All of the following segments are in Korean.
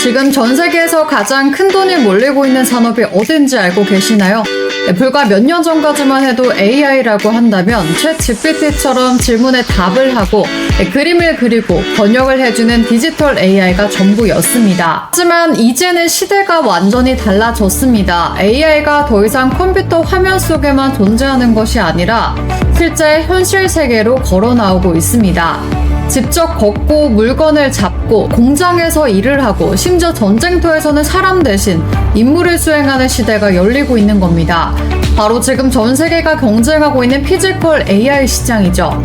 지금 전 세계에서 가장 큰 돈이 몰리고 있는 산업이 어딘지 알고 계시나요? 불과 몇 년 전까지만 해도 AI라고 한다면 챗 GPT처럼 질문에 답을 하고 그림을 그리고 번역을 해주는 디지털 AI가 전부였습니다. 하지만 이제는 시대가 완전히 달라졌습니다. AI가 더 이상 컴퓨터 화면 속에만 존재하는 것이 아니라 실제 현실 세계로 걸어 나오고 있습니다. 직접 걷고 물건을 잡고 공장에서 일을 하고 심지어 전쟁터에서는 사람 대신 임무를 수행하는 시대가 열리고 있는 겁니다. 바로 지금 전 세계가 경쟁하고 있는 피지컬 AI 시장이죠.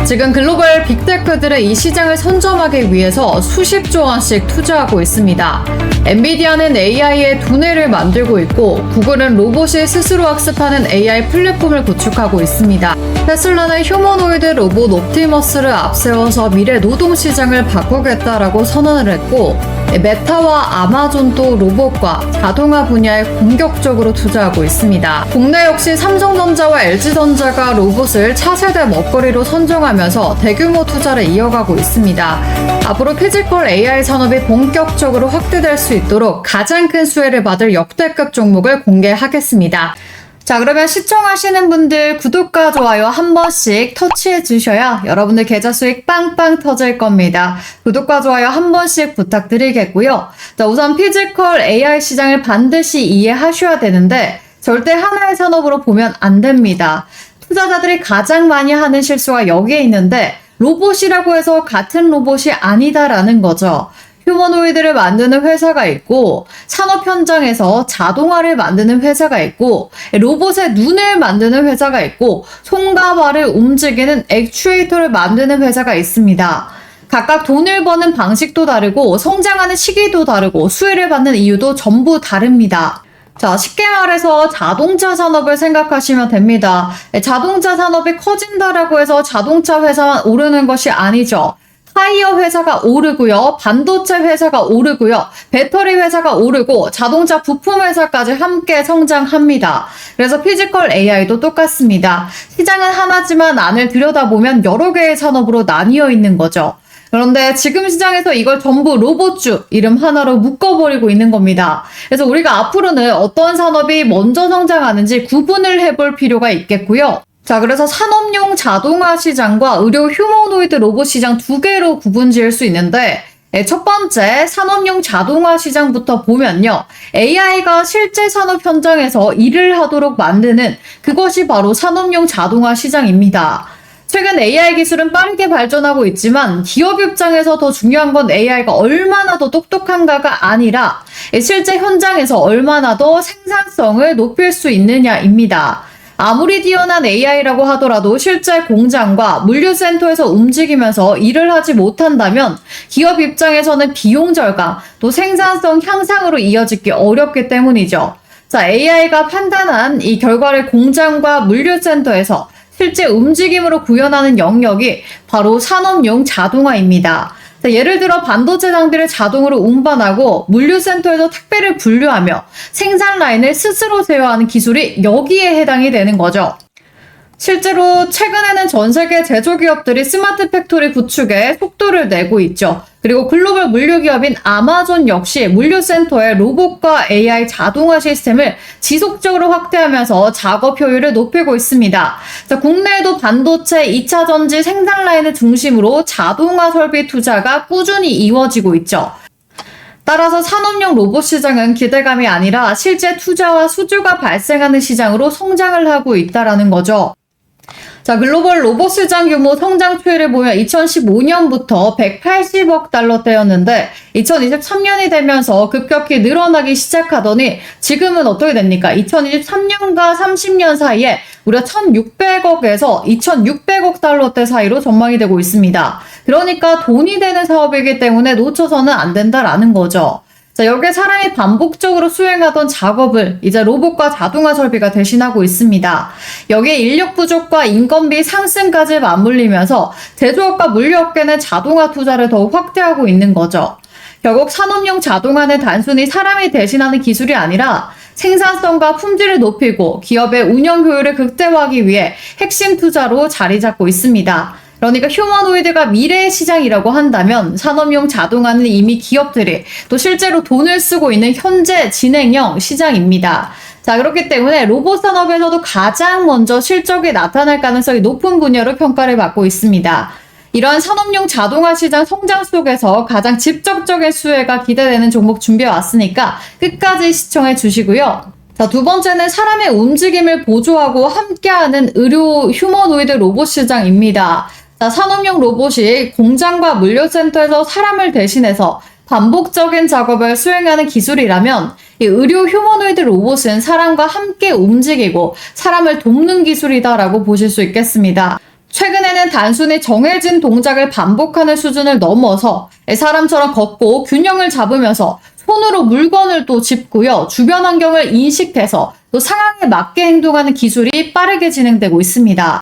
지금 글로벌 빅테크들의 이 시장을 선점하기 위해서 수십조 원씩 투자하고 있습니다. 엔비디아는 AI의 두뇌를 만들고 있고 구글은 로봇이 스스로 학습하는 AI 플랫폼을 구축하고 있습니다. 테슬라는 휴머노이드 로봇 옵티머스를 앞세워서 미래 노동시장을 바꾸겠다라고 선언을 했고 메타와 아마존도 로봇과 자동화 분야에 공격적으로 투자하고 있습니다. 국내 역시 삼성전자와 LG전자가 로봇을 차세대 먹거리로 선정하면서 대규모 투자를 이어가고 있습니다. 앞으로 피지컬 AI 산업이 본격적으로 확대될 수 있도록 가장 큰 수혜를 받을 역대급 종목을 공개하겠습니다. 자, 그러면 시청하시는 분들 구독과 좋아요 한 번씩 터치해 주셔야 여러분들 계좌 수익 빵빵 터질 겁니다. 구독과 좋아요 한 번씩 부탁드리겠고요. 자, 우선 피지컬 AI 시장을 반드시 이해하셔야 되는데 절대 하나의 산업으로 보면 안 됩니다. 투자자들이 가장 많이 하는 실수가 여기에 있는데 로봇이라고 해서 같은 로봇이 아니다라는 거죠. 휴머노이드를 만드는 회사가 있고 산업 현장에서 자동화를 만드는 회사가 있고 로봇의 눈을 만드는 회사가 있고 손과 발을 움직이는 액추에이터를 만드는 회사가 있습니다. 각각 돈을 버는 방식도 다르고 성장하는 시기도 다르고 수혜를 받는 이유도 전부 다릅니다. 자, 쉽게 말해서 자동차 산업을 생각하시면 됩니다. 자동차 산업이 커진다라고 해서 자동차 회사만 오르는 것이 아니죠. 타이어 회사가 오르고요. 반도체 회사가 오르고요. 배터리 회사가 오르고 자동차 부품 회사까지 함께 성장합니다. 그래서 피지컬 AI도 똑같습니다. 시장은 하나지만 안을 들여다보면 여러 개의 산업으로 나뉘어 있는 거죠. 그런데 지금 시장에서 이걸 전부 로봇주 이름 하나로 묶어버리고 있는 겁니다. 그래서 우리가 앞으로는 어떤 산업이 먼저 성장하는지 구분을 해볼 필요가 있겠고요. 자, 그래서 산업용 자동화 시장과 의료 휴머노이드 로봇 시장 두 개로 구분 지을 수 있는데 첫 번째 산업용 자동화 시장부터 보면요. AI가 실제 산업 현장에서 일을 하도록 만드는 그것이 바로 산업용 자동화 시장입니다. 최근 AI 기술은 빠르게 발전하고 있지만 기업 입장에서 더 중요한 건 AI가 얼마나 더 똑똑한가가 아니라 실제 현장에서 얼마나 더 생산성을 높일 수 있느냐입니다. 아무리 뛰어난 AI라고 하더라도 실제 공장과 물류센터에서 움직이면서 일을 하지 못한다면 기업 입장에서는 비용 절감, 또 생산성 향상으로 이어지기 어렵기 때문이죠. 자, AI가 판단한 이 결과를 공장과 물류센터에서 실제 움직임으로 구현하는 영역이 바로 산업용 자동화입니다. 자, 예를 들어 반도체 장비를 자동으로 운반하고 물류센터에서 택배를 분류하며 생산 라인을 스스로 제어하는 기술이 여기에 해당이 되는 거죠. 실제로 최근에는 전 세계 제조기업들이 스마트 팩토리 구축에 속도를 내고 있죠. 그리고 글로벌 물류기업인 아마존 역시 물류센터에 로봇과 AI 자동화 시스템을 지속적으로 확대하면서 작업 효율을 높이고 있습니다. 자, 국내에도 반도체 2차 전지 생산 라인을 중심으로 자동화 설비 투자가 꾸준히 이루어지고 있죠. 따라서 산업용 로봇 시장은 기대감이 아니라 실제 투자와 수주가 발생하는 시장으로 성장을 하고 있다는 거죠. 자, 글로벌 로봇 시장 규모 성장 추이를 보면 2015년부터 180억 달러대였는데 2023년이 되면서 급격히 늘어나기 시작하더니 지금은 어떻게 됩니까? 2023년과 30년 사이에 무려 1,600억에서 2,600억 달러대 사이로 전망이 되고 있습니다. 그러니까 돈이 되는 사업이기 때문에 놓쳐서는 안 된다라는 거죠. 자, 여기에 사람이 반복적으로 수행하던 작업을 이제 로봇과 자동화 설비가 대신하고 있습니다. 여기에 인력 부족과 인건비 상승까지 맞물리면서 제조업과 물류업계는 자동화 투자를 더욱 확대하고 있는 거죠. 결국 산업용 자동화는 단순히 사람이 대신하는 기술이 아니라 생산성과 품질을 높이고 기업의 운영 효율을 극대화하기 위해 핵심 투자로 자리 잡고 있습니다. 그러니까 휴머노이드가 미래의 시장이라고 한다면 산업용 자동화는 이미 기업들이 또 실제로 돈을 쓰고 있는 현재 진행형 시장입니다. 자, 그렇기 때문에 로봇 산업에서도 가장 먼저 실적이 나타날 가능성이 높은 분야로 평가를 받고 있습니다. 이러한 산업용 자동화 시장 성장 속에서 가장 직접적인 수혜가 기대되는 종목 준비해 왔으니까 끝까지 시청해 주시고요. 자, 두 번째는 사람의 움직임을 보조하고 함께하는 의료 휴머노이드 로봇 시장입니다. 자, 산업용 로봇이 공장과 물류센터에서 사람을 대신해서 반복적인 작업을 수행하는 기술이라면 이 의료 휴머노이드 로봇은 사람과 함께 움직이고 사람을 돕는 기술이다라고 보실 수 있겠습니다. 최근에는 단순히 정해진 동작을 반복하는 수준을 넘어서 사람처럼 걷고 균형을 잡으면서 손으로 물건을 또 짚고요. 주변 환경을 인식해서 또 상황에 맞게 행동하는 기술이 빠르게 진행되고 있습니다.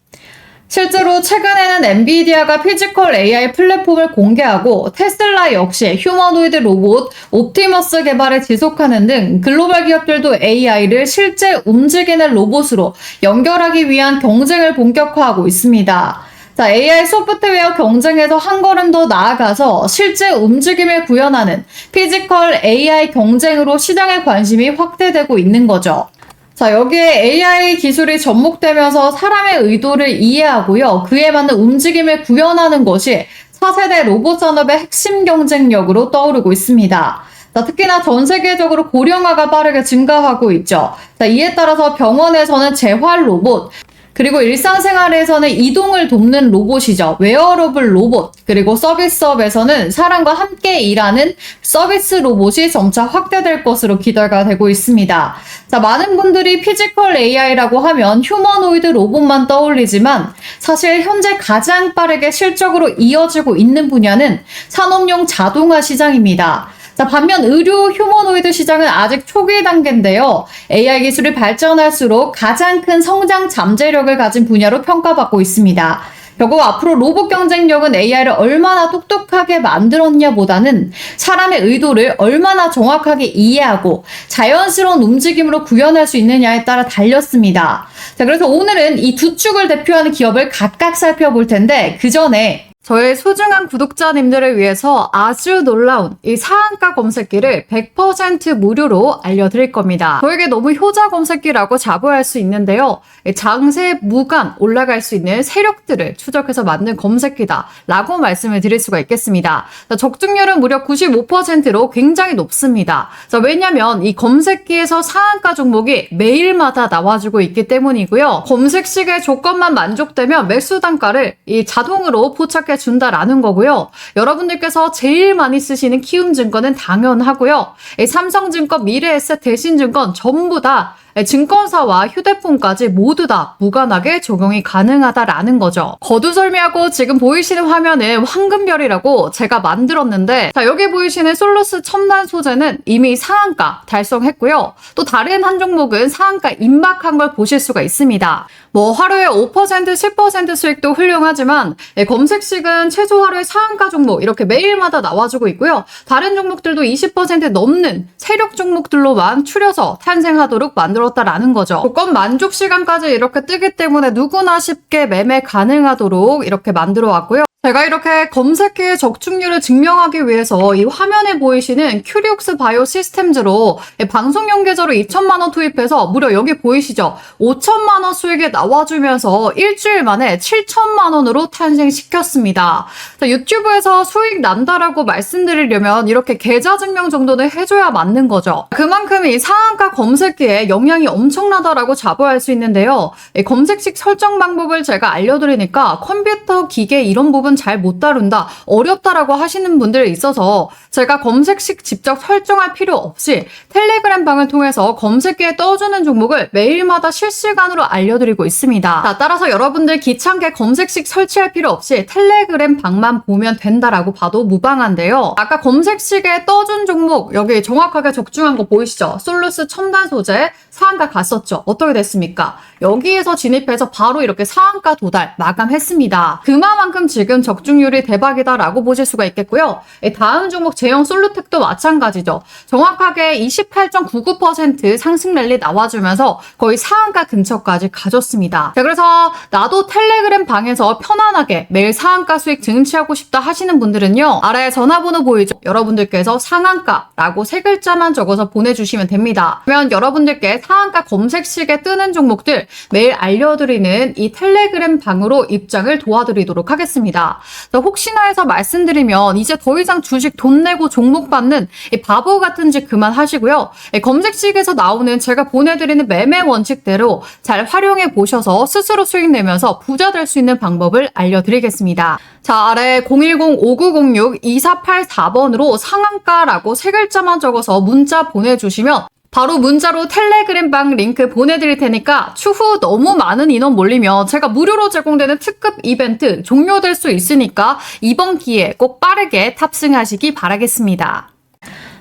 실제로 최근에는 엔비디아가 피지컬 AI 플랫폼을 공개하고 테슬라 역시 휴머노이드 로봇 옵티머스 개발을 지속하는 등 글로벌 기업들도 AI를 실제 움직이는 로봇으로 연결하기 위한 경쟁을 본격화하고 있습니다. 자, AI 소프트웨어 경쟁에서 한 걸음 더 나아가서 실제 움직임을 구현하는 피지컬 AI 경쟁으로 시장의 관심이 확대되고 있는 거죠. 자, 여기에 AI 기술이 접목되면서 사람의 의도를 이해하고요. 그에 맞는 움직임을 구현하는 것이 4세대 로봇 산업의 핵심 경쟁력으로 떠오르고 있습니다. 자, 특히나 전 세계적으로 고령화가 빠르게 증가하고 있죠. 자, 이에 따라서 병원에서는 재활 로봇, 그리고 일상생활에서는 이동을 돕는 로봇이죠. 웨어러블 로봇, 그리고 서비스업에서는 사람과 함께 일하는 서비스 로봇이 점차 확대될 것으로 기대가 되고 있습니다. 자, 많은 분들이 피지컬 AI라고 하면 휴머노이드 로봇만 떠올리지만 사실 현재 가장 빠르게 실적으로 이어지고 있는 분야는 산업용 자동화 시장입니다. 자, 반면 의료 휴머노이드 시장은 아직 초기 단계인데요. AI 기술이 발전할수록 가장 큰 성장 잠재력을 가진 분야로 평가받고 있습니다. 결국 앞으로 로봇 경쟁력은 AI를 얼마나 똑똑하게 만들었냐 보다는 사람의 의도를 얼마나 정확하게 이해하고 자연스러운 움직임으로 구현할 수 있느냐에 따라 달렸습니다. 자, 그래서 오늘은 이 두 축을 대표하는 기업을 각각 살펴볼 텐데 그 전에 저의 소중한 구독자님들을 위해서 아주 놀라운 이 상한가 검색기를 100% 무료로 알려드릴 겁니다. 저에게 너무 효자 검색기라고 자부할 수 있는데요. 장세 무간 올라갈 수 있는 세력들을 추적해서 만든 검색기다 라고 말씀을 드릴 수가 있겠습니다. 적중률은 무려 95%로 굉장히 높습니다. 왜냐면 이 검색기에서 상한가 종목이 매일마다 나와주고 있기 때문이고요. 검색식의 조건만 만족되면 매수 단가를 이 자동으로 포착해 준다라는 거고요. 여러분들께서 제일 많이 쓰시는 키움증권은 당연하고요. 삼성증권, 미래에셋, 대신증권 전부 다 증권사와 휴대폰까지 모두 다 무관하게 적용이 가능하다라는 거죠. 거두절미하고 지금 보이시는 화면은 황금별이라고 제가 만들었는데, 자, 여기 보이시는 솔루스 첨단 소재는 이미 상한가 달성했고요. 또 다른 한 종목은 상한가 임박한 걸 보실 수가 있습니다. 하루에 5%, 10% 수익도 훌륭하지만 검색식은 최소 하루에 상한가 종목 이렇게 매일마다 나와주고 있고요. 다른 종목들도 20% 넘는 세력 종목들로만 추려서 탄생하도록 만들었다라는 거죠. 조건 만족 시간까지 이렇게 뜨기 때문에 누구나 쉽게 매매 가능하도록 이렇게 만들어 왔고요. 제가 이렇게 검색기의 적중률을 증명하기 위해서 이 화면에 보이시는 큐리옥스 바이오 시스템즈로 방송용 계좌로 2천만 원 투입해서 무려 여기 보이시죠? 5천만 원 수익이 나와주면서 일주일 만에 7천만 원으로 탄생시켰습니다. 자, 유튜브에서 수익 난다라고 말씀드리려면 이렇게 계좌 증명 정도는 해줘야 맞는 거죠. 그만큼 이 상한가 검색기에 영향이 엄청나다라고 자부할 수 있는데요. 이 검색식 설정 방법을 제가 알려드리니까 컴퓨터, 기계 이런 부분 잘 못 다룬다, 어렵다라고 하시는 분들이 있어서 제가 검색식 직접 설정할 필요 없이 텔레그램 방을 통해서 검색기에 떠주는 종목을 매일마다 실시간으로 알려드리고 있습니다. 자, 따라서 여러분들 귀찮게 검색식 설치할 필요 없이 텔레그램 방만 보면 된다라고 봐도 무방한데요. 아까 검색식에 떠준 종목 여기 정확하게 적중한 거 보이시죠? 솔루스 첨단 소재 상한가 갔었죠. 어떻게 됐습니까? 여기에서 진입해서 바로 이렇게 상한가 도달 마감했습니다. 그만큼 지금 적중률이 대박이다라고 보실 수가 있겠고요. 다음 종목 제형 솔루텍도 마찬가지죠. 정확하게 28.99% 상승 랠리 나와주면서 거의 상한가 근처까지 가졌습니다. 자, 그래서 나도 텔레그램 방에서 편안하게 매일 상한가 수익 증치하고 싶다 하시는 분들은요. 아래 전화번호 보이죠? 여러분들께서 상한가라고 세 글자만 적어서 보내주시면 됩니다. 그러면 여러분들께 상한가 검색식에 뜨는 종목들 매일 알려드리는 이 텔레그램 방으로 입장을 도와드리도록 하겠습니다. 혹시나 해서 말씀드리면 이제 더 이상 주식 돈 내고 종목 받는 이 바보 같은 짓 그만하시고요. 검색식에서 나오는 제가 보내드리는 매매 원칙대로 잘 활용해 보셔서 스스로 수익 내면서 부자 될 수 있는 방법을 알려드리겠습니다. 자, 아래 010-5906-2484번으로 상한가라고 세 글자만 적어서 문자 보내주시면 바로 문자로 텔레그램 방 링크 보내드릴 테니까 추후 너무 많은 인원 몰리면 제가 무료로 제공되는 특급 이벤트 종료될 수 있으니까 이번 기회에 꼭 빠르게 탑승하시기 바라겠습니다.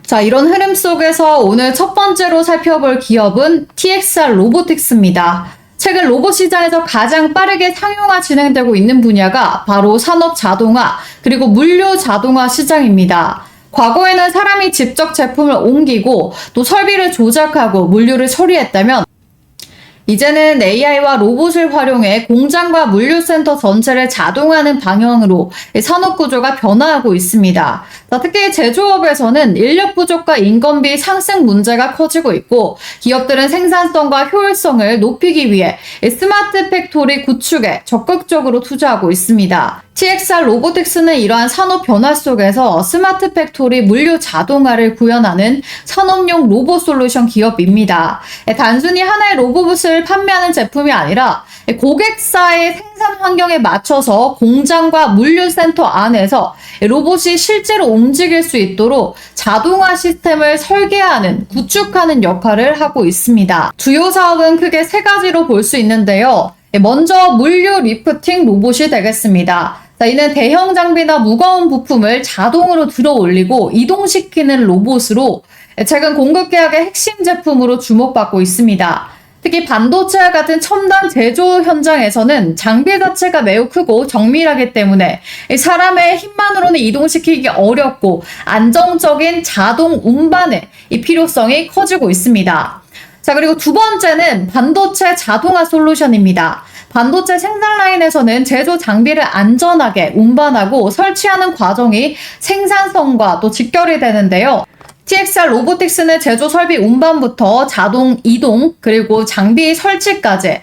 자, 이런 흐름 속에서 오늘 첫 번째로 살펴볼 기업은 TXR 로보틱스입니다. 최근 로봇 시장에서 가장 빠르게 상용화 진행되고 있는 분야가 바로 산업 자동화 그리고 물류 자동화 시장입니다. 과거에는 사람이 직접 제품을 옮기고 또 설비를 조작하고 물류를 처리했다면 이제는 AI와 로봇을 활용해 공장과 물류센터 전체를 자동화하는 방향으로 산업 구조가 변화하고 있습니다. 특히 제조업에서는 인력 부족과 인건비 상승 문제가 커지고 있고 기업들은 생산성과 효율성을 높이기 위해 스마트 팩토리 구축에 적극적으로 투자하고 있습니다. TXR 로보틱스는 이러한 산업 변화 속에서 스마트 팩토리 물류 자동화를 구현하는 산업용 로봇 솔루션 기업입니다. 단순히 하나의 로봇을 판매하는 제품이 아니라 고객사의 생산 환경에 맞춰서 공장과 물류센터 안에서 로봇이 실제로 움직일 수 있도록 자동화 시스템을 설계하는, 구축하는 역할을 하고 있습니다. 주요 사업은 크게 세 가지로 볼 수 있는데요. 먼저 물류 리프팅 로봇이 되겠습니다. 이는 대형 장비나 무거운 부품을 자동으로 들어 올리고 이동시키는 로봇으로 최근 공급 계약의 핵심 제품으로 주목받고 있습니다. 특히 반도체와 같은 첨단 제조 현장에서는 장비 자체가 매우 크고 정밀하기 때문에 사람의 힘만으로는 이동시키기 어렵고 안정적인 자동 운반의 이 필요성이 커지고 있습니다. 자, 그리고 두 번째는 반도체 자동화 솔루션입니다. 반도체 생산 라인에서는 제조 장비를 안전하게 운반하고 설치하는 과정이 생산성과 또 직결이 되는데요. TXR 로보틱스는 제조 설비 운반부터 자동 이동 그리고 장비 설치까지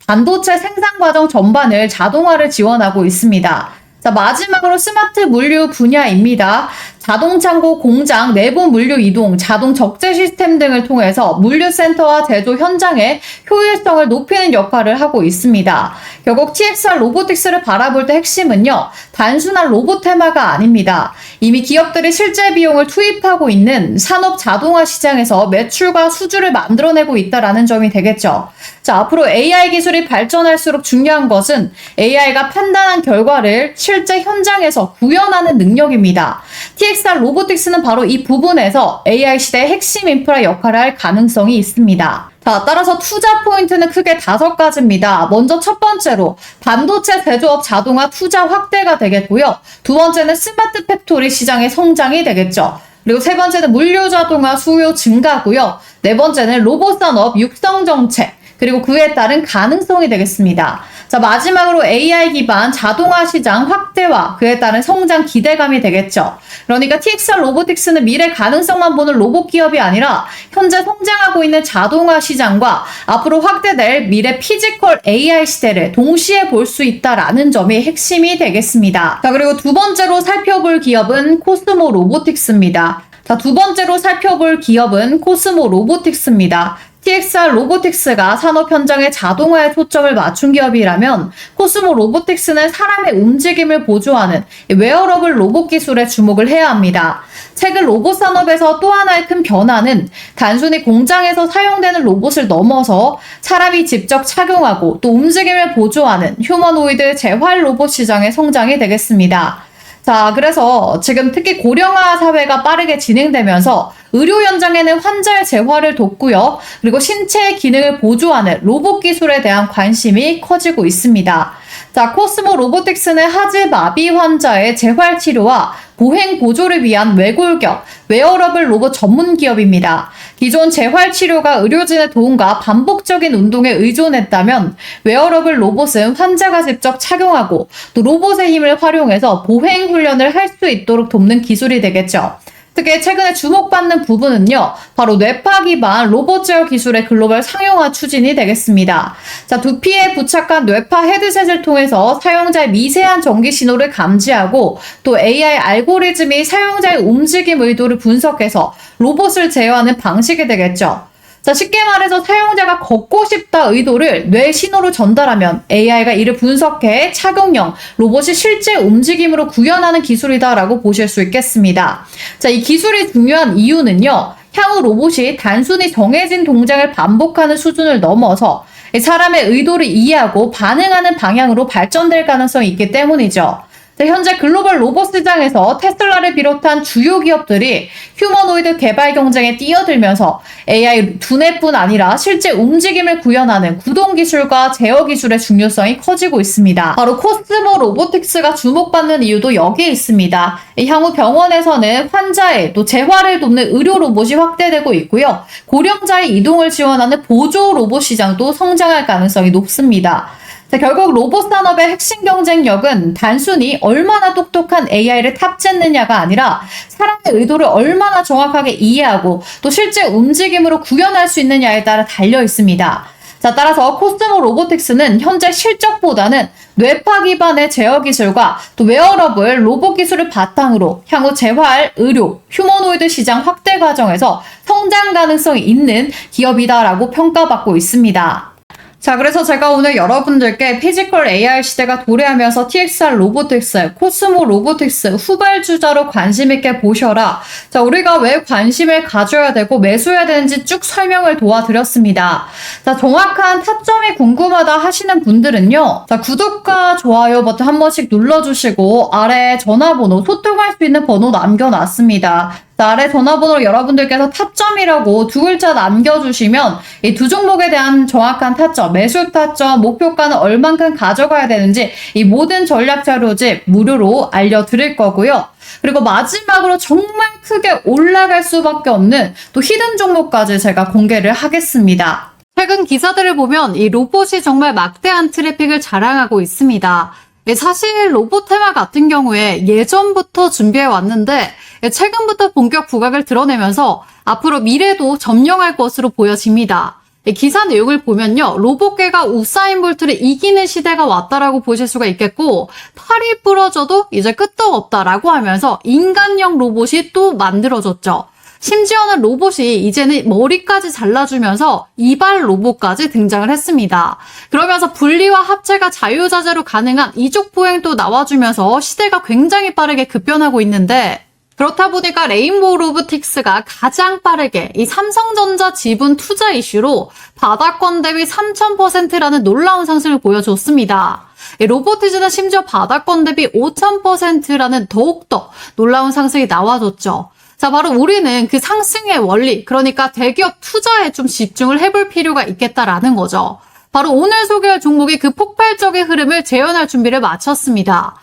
반도체 생산 과정 전반을 자동화를 지원하고 있습니다. 자, 마지막으로 스마트 물류 분야입니다. 자동 창고, 공장, 내부 물류 이동, 자동 적재 시스템 등을 통해서 물류센터와 제조 현장의 효율성을 높이는 역할을 하고 있습니다. 결국 TXR 로보틱스를 바라볼 때 핵심은요, 단순한 로봇 테마가 아닙니다. 이미 기업들이 실제 비용을 투입하고 있는 산업 자동화 시장에서 매출과 수주를 만들어내고 있다는 점이 되겠죠. 자, 앞으로 AI 기술이 발전할수록 중요한 것은 AI가 판단한 결과를 실제 현장에서 구현하는 능력입니다. TXR 로보틱스는 바로 이 부분에서 AI 시대의 핵심 인프라 역할을 할 가능성이 있습니다. 자, 따라서 투자 포인트는 크게 5가지입니다. 먼저 첫 번째로 반도체 제조업 자동화 투자 확대가 되겠고요. 두 번째는 스마트 팩토리 시장의 성장이 되겠죠. 그리고 세 번째는 물류 자동화 수요 증가고요. 네 번째는 로봇 산업 육성 정책, 그리고 그에 따른 가능성이 되겠습니다. 자, 마지막으로 AI 기반 자동화 시장 확대와 그에 따른 성장 기대감이 되겠죠. 그러니까 TXR 로보틱스는 미래 가능성만 보는 로봇 기업이 아니라 현재 성장하고 있는 자동화 시장과 앞으로 확대될 미래 피지컬 AI 시대를 동시에 볼 수 있다라는 점이 핵심이 되겠습니다. 자, 그리고 두 번째로 살펴볼 기업은 코스모 로보틱스입니다. 자, 두 번째로 살펴볼 기업은 코스모 로보틱스입니다. TXR 로보틱스가 산업 현장의 자동화에 초점을 맞춘 기업이라면 코스모 로보틱스는 사람의 움직임을 보조하는 웨어러블 로봇 기술에 주목을 해야 합니다. 최근 로봇 산업에서 또 하나의 큰 변화는 단순히 공장에서 사용되는 로봇을 넘어서 사람이 직접 착용하고 또 움직임을 보조하는 휴머노이드 재활 로봇 시장의 성장이 되겠습니다. 자, 그래서 지금 특히 고령화 사회가 빠르게 진행되면서 의료 현장에는 환자의 재활을 돕고요. 그리고 신체의 기능을 보조하는 로봇 기술에 대한 관심이 커지고 있습니다. 자, 코스모 로보틱스는 하지 마비 환자의 재활 치료와 보행 보조를 위한 외골격, 웨어러블 로봇 전문 기업입니다. 기존 재활 치료가 의료진의 도움과 반복적인 운동에 의존했다면 웨어러블 로봇은 환자가 직접 착용하고 또 로봇의 힘을 활용해서 보행 훈련을 할 수 있도록 돕는 기술이 되겠죠. 특히 최근에 주목받는 부분은요, 바로 뇌파 기반 로봇 제어 기술의 글로벌 상용화 추진이 되겠습니다. 자, 두피에 부착한 뇌파 헤드셋을 통해서 사용자의 미세한 전기 신호를 감지하고 또 AI 알고리즘이 사용자의 움직임 의도를 분석해서 로봇을 제어하는 방식이 되겠죠. 자, 쉽게 말해서 사용자가 걷고 싶다 의도를 뇌 신호로 전달하면 AI가 이를 분석해 착용형 로봇이 실제 움직임으로 구현하는 기술이다라고 보실 수 있겠습니다. 자, 이 기술이 중요한 이유는요, 향후 로봇이 단순히 정해진 동작을 반복하는 수준을 넘어서 사람의 의도를 이해하고 반응하는 방향으로 발전될 가능성이 있기 때문이죠. 현재 글로벌 로봇 시장에서 테슬라를 비롯한 주요 기업들이 휴머노이드 개발 경쟁에 뛰어들면서 AI 두뇌뿐 아니라 실제 움직임을 구현하는 구동 기술과 제어 기술의 중요성이 커지고 있습니다. 바로 코스모 로보틱스가 주목받는 이유도 여기에 있습니다. 향후 병원에서는 환자의 또 재활을 돕는 의료 로봇이 확대되고 있고요. 고령자의 이동을 지원하는 보조 로봇 시장도 성장할 가능성이 높습니다. 자, 결국 로봇 산업의 핵심 경쟁력은 단순히 얼마나 똑똑한 AI를 탑재했느냐가 아니라 사람의 의도를 얼마나 정확하게 이해하고 또 실제 움직임으로 구현할 수 있느냐에 따라 달려 있습니다. 자, 따라서 코스모 로보틱스는 현재 실적보다는 뇌파 기반의 제어 기술과 또 웨어러블 로봇 기술을 바탕으로 향후 재활, 의료, 휴머노이드 시장 확대 과정에서 성장 가능성이 있는 기업이다라고 평가받고 있습니다. 자, 그래서 제가 오늘 여러분들께 피지컬 AR 시대가 도래하면서 TXR 로보틱스, 코스모 로보틱스 후발주자로 관심있게 보셔라. 자, 우리가 왜 관심을 가져야 되고 매수해야 되는지 쭉 설명을 도와드렸습니다. 자, 정확한 타점이 궁금하다 하시는 분들은요, 자, 구독과 좋아요 버튼 한 번씩 눌러주시고 아래 전화번호, 소통할 수 있는 번호 남겨놨습니다. 자, 아래 전화번호로 여러분들께서 타점이라고 두 글자 남겨주시면 이 두 종목에 대한 정확한 타점, 매수 타점, 목표가는 얼만큼 가져가야 되는지 이 모든 전략 자료집 무료로 알려드릴 거고요. 그리고 마지막으로 정말 크게 올라갈 수밖에 없는 또 히든 종목까지 제가 공개를 하겠습니다. 최근 기사들을 보면 이 로봇이 정말 막대한 트래픽을 자랑하고 있습니다. 사실 로봇 테마 같은 경우에 예전부터 준비해 왔는데 최근부터 본격 부각을 드러내면서 앞으로 미래도 점령할 것으로 보여집니다. 기사 내용을 보면요, 로봇계가 우사인 볼트를 이기는 시대가 왔다라고 보실 수가 있겠고, 팔이 부러져도 이제 끄떡없다라고 하면서 인간형 로봇이 또 만들어졌죠. 심지어는 로봇이 이제는 머리까지 잘라주면서 이발 로봇까지 등장을 했습니다. 그러면서 분리와 합체가 자유자재로 가능한 이족 보행도 나와주면서 시대가 굉장히 빠르게 급변하고 있는데, 그렇다 보니까 레인보우 로보틱스가 가장 빠르게 이 삼성전자 지분 투자 이슈로 바닥권 대비 3000%라는 놀라운 상승을 보여줬습니다. 로보티즈는 심지어 바닥권 대비 5000%라는 더욱더 놀라운 상승이 나와줬죠. 자, 바로 우리는 그 상승의 원리, 그러니까 대기업 투자에 좀 집중을 해볼 필요가 있겠다라는 거죠. 바로 오늘 소개할 종목이 그 폭발적인 흐름을 재현할 준비를 마쳤습니다.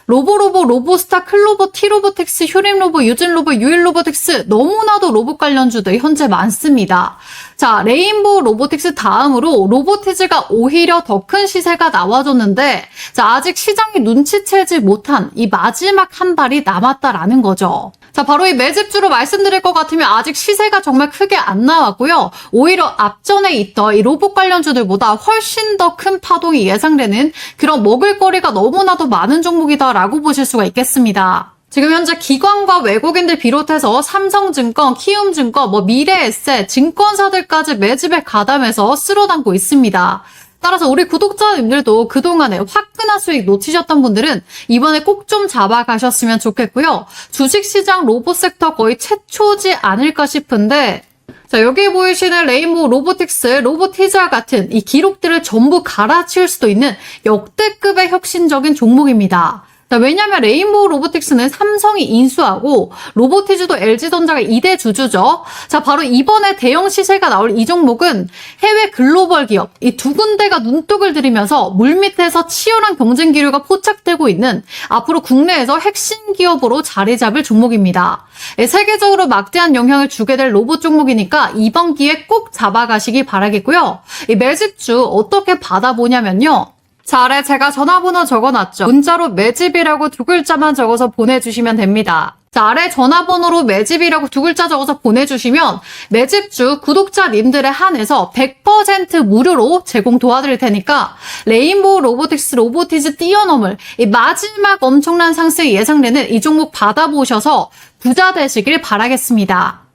로보로보, 로보스타, 클로버, 티로보텍스, 휴림로보, 유진로보, 유일로보텍스 너무나도 로봇 관련주들 현재 많습니다. 자, 레인보우 로보틱스 다음으로 로보티즈가 오히려 더 큰 시세가 나와줬는데, 자, 아직 시장이 눈치채지 못한 이 마지막 한 발이 남았다라는 거죠. 자, 바로 이 매집주로 말씀드릴 것 같으면 아직 시세가 정말 크게 안 나왔고요. 오히려 앞전에 있던 이 로봇 관련주들보다 훨씬 더 큰 파동이 예상되는 그런 먹을거리가 너무나도 많은 종목이다라고 보실 수가 있겠습니다. 지금 현재 기관과 외국인들 비롯해서 삼성증권, 키움증권, 미래에셋, 증권사들까지 매집에 가담해서 쓸어담고 있습니다. 따라서 우리 구독자님들도 그동안에 화끈한 수익 놓치셨던 분들은 이번에 꼭 좀 잡아가셨으면 좋겠고요. 주식시장 로봇 섹터 거의 최초지 않을까 싶은데, 자, 여기 보이시는 레인보우 로보틱스, 로보티즈와 같은 이 기록들을 전부 갈아치울 수도 있는 역대급의 혁신적인 종목입니다. 자, 왜냐하면 레인보우 로보틱스는 삼성이 인수하고 로보티즈도 LG전자가 2대 주주죠. 자, 바로 이번에 대형 시세가 나올 이 종목은 해외 글로벌 기업 이 두 군데가 눈독을 들이면서 물밑에서 치열한 경쟁 기류가 포착되고 있는 앞으로 국내에서 핵심 기업으로 자리 잡을 종목입니다. 세계적으로 막대한 영향을 주게 될 로봇 종목이니까 이번 기회에 꼭 잡아가시기 바라겠고요. 이 매집주 어떻게 받아보냐면요. 자, 아래 제가 전화번호 적어놨죠. 문자로 매집이라고 두 글자만 적어서 보내주시면 됩니다. 자, 아래 전화번호로 매집이라고 두 글자 적어서 보내주시면 매집주 구독자님들에 한해서 100% 무료로 제공 도와드릴 테니까 레인보우 로보틱스 로보티즈 뛰어넘을 이 마지막 엄청난 상승이 예상되는 이 종목 받아보셔서 부자 되시길 바라겠습니다.